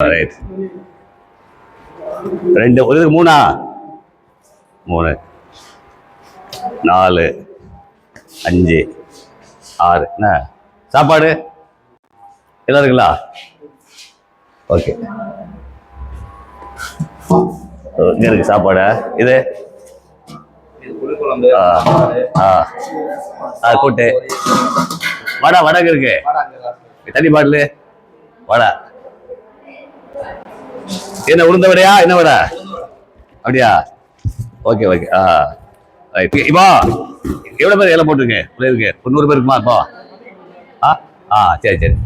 Right. ரெண்டு ஒரு இதுக்கு மூணா? மூணு, நாலு, அஞ்சு, ஆறு. என்ன சாப்பாடு எல்லாம் இருக்குங்களா? ஓகே. இங்க இருக்கு சாப்பாடு. இது கூட்டு வடை. வடை இருக்கு. தண்ணி பாட்டிலு வடை. என்ன உளுந்த வடையா? என்ன வடை? அப்படியா? Okay okay. இப்போ எவ்வளவு பேர் இலை போட்டிருக்கு? இருக்கு 90 பேர் இருக்குமா இப்போ? சரி சரி.